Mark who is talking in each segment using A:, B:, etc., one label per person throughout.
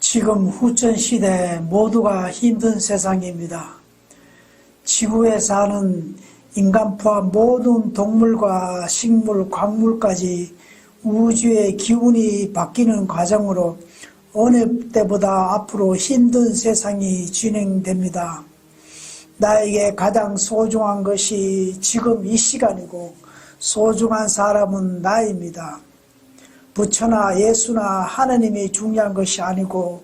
A: 지금 후천시대 모두가 힘든 세상입니다. 지구에 사는 인간 포함 모든 동물과 식물, 광물까지 우주의 기운이 바뀌는 과정으로 어느 때보다 앞으로 힘든 세상이 진행됩니다. 나에게 가장 소중한 것이 지금 이 시간이고 소중한 사람은 나입니다. 부처나 예수나 하느님이 중요한 것이 아니고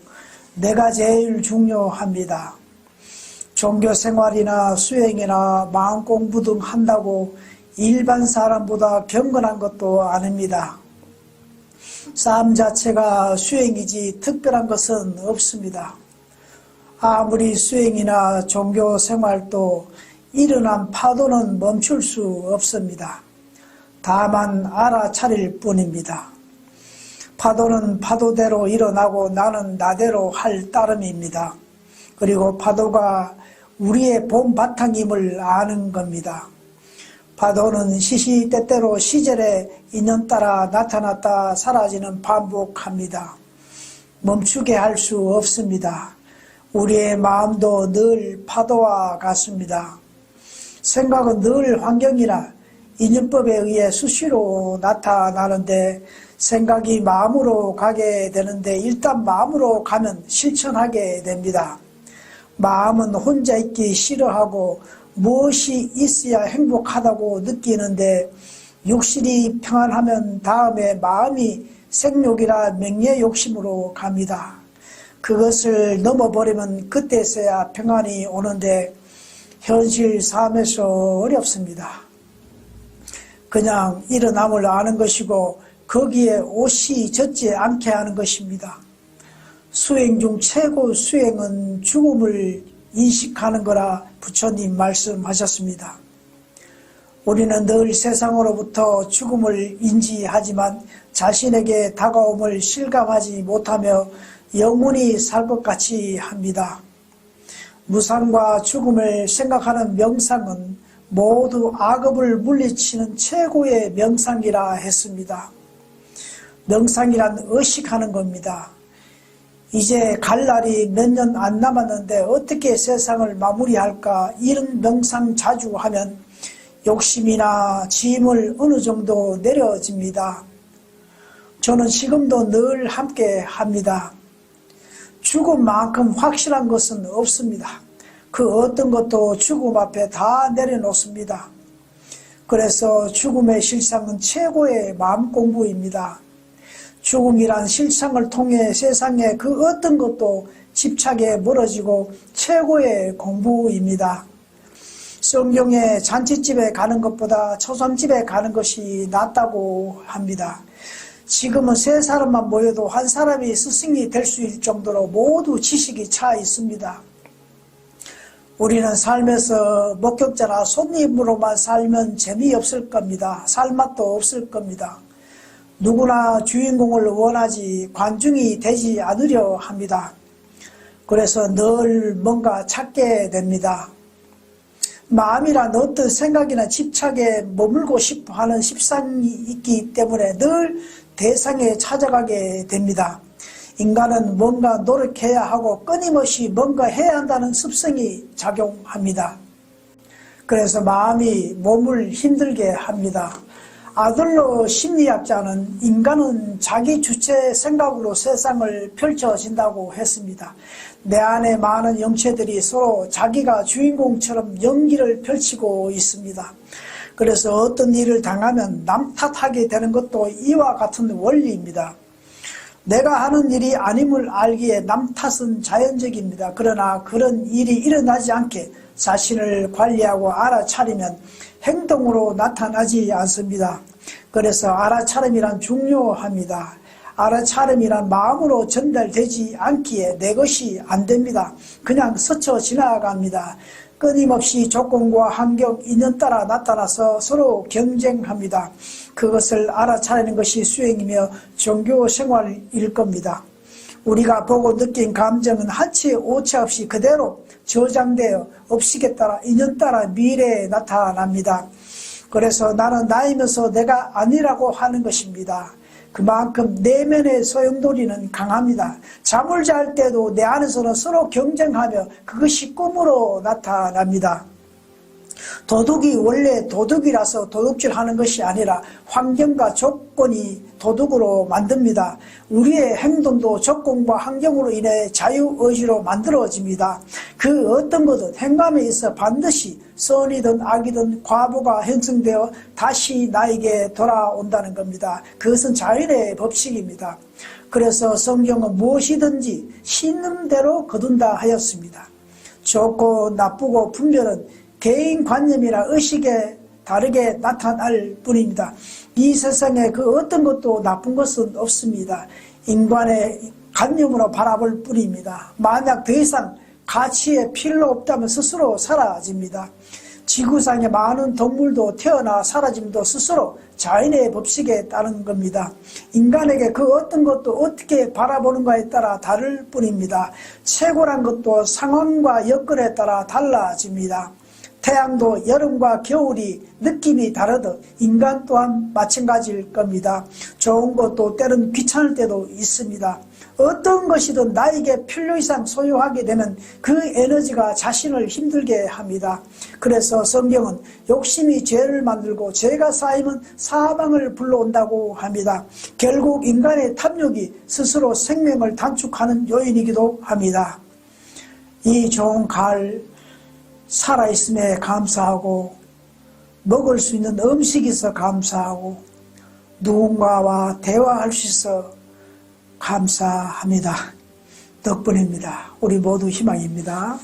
A: 내가 제일 중요합니다. 종교 생활이나 수행이나 마음 공부 등 한다고 일반 사람보다 경건한 것도 아닙니다. 삶 자체가 수행이지 특별한 것은 없습니다. 아무리 수행이나 종교 생활도 일어난 파도는 멈출 수 없습니다. 다만 알아차릴 뿐입니다. 파도는 파도대로 일어나고 나는 나대로 할 따름입니다. 그리고 파도가 우리의 봄 바탕임을 아는 겁니다. 파도는 시시때때로 시절에 인연따라 나타났다 사라지는 반복합니다. 멈추게 할 수 없습니다. 우리의 마음도 늘 파도와 같습니다. 생각은 늘 환경이나 인연법에 의해 수시로 나타나는데 생각이 마음으로 가게 되는데 일단 마음으로 가면 실천하게 됩니다. 마음은 혼자 있기 싫어하고 무엇이 있어야 행복하다고 느끼는데 육신이 평안하면 다음에 마음이 생욕이나 명예 욕심으로 갑니다. 그것을 넘어버리면 그때서야 평안이 오는데 현실 삶에서 어렵습니다. 그냥 일어남을 아는 것이고 거기에 옷이 젖지 않게 하는 것입니다. 수행 중 최고 수행은 죽음을 인식하는 거라 부처님 말씀하셨습니다. 우리는 늘 세상으로부터 죽음을 인지하지만 자신에게 다가옴을 실감하지 못하며 영원히 살 것 같이 합니다. 무상과 죽음을 생각하는 명상은 모두 악업을 물리치는 최고의 명상이라 했습니다. 명상이란 의식하는 겁니다. 이제 갈 날이 몇 년 안 남았는데 어떻게 세상을 마무리할까 이런 명상 자주 하면 욕심이나 짐을 어느 정도 내려집니다. 저는 지금도 늘 함께 합니다. 죽음만큼 확실한 것은 없습니다. 그 어떤 것도 죽음 앞에 다 내려놓습니다. 그래서 죽음의 실상은 최고의 마음 공부입니다. 죽음이란 실상을 통해 세상의 그 어떤 것도 집착에 멀어지고 최고의 공부입니다. 성경에 잔치집에 가는 것보다 초상집에 가는 것이 낫다고 합니다. 지금은 세 사람만 모여도 한 사람이 스승이 될 수 있을 정도로 모두 지식이 차 있습니다. 우리는 삶에서 목격자나 손님으로만 살면 재미없을 겁니다. 살맛도 없을 겁니다. 누구나 주인공을 원하지 관중이 되지 않으려 합니다. 그래서 늘 뭔가 찾게 됩니다. 마음이란 어떤 생각이나 집착에 머물고 싶어 하는 십상이 있기 때문에 늘 대상에 찾아가게 됩니다. 인간은 뭔가 노력해야 하고 끊임없이 뭔가 해야 한다는 습성이 작용합니다. 그래서 마음이 몸을 힘들게 합니다. 아들러 심리학자는 인간은 자기 주체 생각으로 세상을 펼쳐진다고 했습니다. 내 안에 많은 영체들이 서로 자기가 주인공처럼 연기를 펼치고 있습니다. 그래서 어떤 일을 당하면 남 탓하게 되는 것도 이와 같은 원리입니다. 내가 하는 일이 아님을 알기에 남 탓은 자연적입니다. 그러나 그런 일이 일어나지 않게 자신을 관리하고 알아차리면 행동으로 나타나지 않습니다. 그래서 알아차림이란 중요합니다. 알아차림이란 마음으로 전달되지 않기에 내 것이 안 됩니다. 그냥 스쳐 지나갑니다. 끊임없이 조건과 환경, 인연 따라 나타나서 서로 경쟁합니다. 그것을 알아차리는 것이 수행이며 종교 생활일 겁니다. 우리가 보고 느낀 감정은 한치 오차 없이 그대로 저장되어 업식에 따라 인연 따라 미래에 나타납니다. 그래서 나는 나이면서 내가 아니라고 하는 것입니다. 그만큼 내면의 소용돌이는 강합니다. 잠을 잘 때도 내 안에서는 서로 경쟁하며 그것이 꿈으로 나타납니다. 도둑이 원래 도둑이라서 도둑질하는 것이 아니라 환경과 조건이 도둑으로 만듭니다. 우리의 행동도 조건과 환경으로 인해 자유의지로 만들어집니다. 그 어떤 것은 행함에 있어 반드시 선이든 악이든 과보가 형성되어 다시 나에게 돌아온다는 겁니다. 그것은 자연의 법칙입니다. 그래서 성경은 무엇이든지 심는 대로 거둔다 하였습니다. 좋고 나쁘고 분별은 개인관념이나 의식에 다르게 나타날 뿐입니다. 이 세상에 그 어떤 것도 나쁜 것은 없습니다. 인간의 관념으로 바라볼 뿐입니다. 만약 더 이상 가치에 필요 없다면 스스로 사라집니다. 지구상의 많은 동물도 태어나 사라짐도 스스로 자연의 법칙에 따른 겁니다. 인간에게 그 어떤 것도 어떻게 바라보는가에 따라 다를 뿐입니다. 최고란 것도 상황과 여건에 따라 달라집니다. 태양도 여름과 겨울이 느낌이 다르듯 인간 또한 마찬가지일 겁니다. 좋은 것도 때론 귀찮을 때도 있습니다. 어떤 것이든 나에게 필요 이상 소유하게 되면 그 에너지가 자신을 힘들게 합니다. 그래서 성경은 욕심이 죄를 만들고 죄가 쌓이면 사망을 불러온다고 합니다. 결국 인간의 탐욕이 스스로 생명을 단축하는 요인이기도 합니다. 이 좋은 가을 살아있음에 감사하고 먹을 수 있는 음식이 있어 감사하고 누군가와 대화할 수 있어 감사합니다. 덕분입니다. 우리 모두 희망입니다.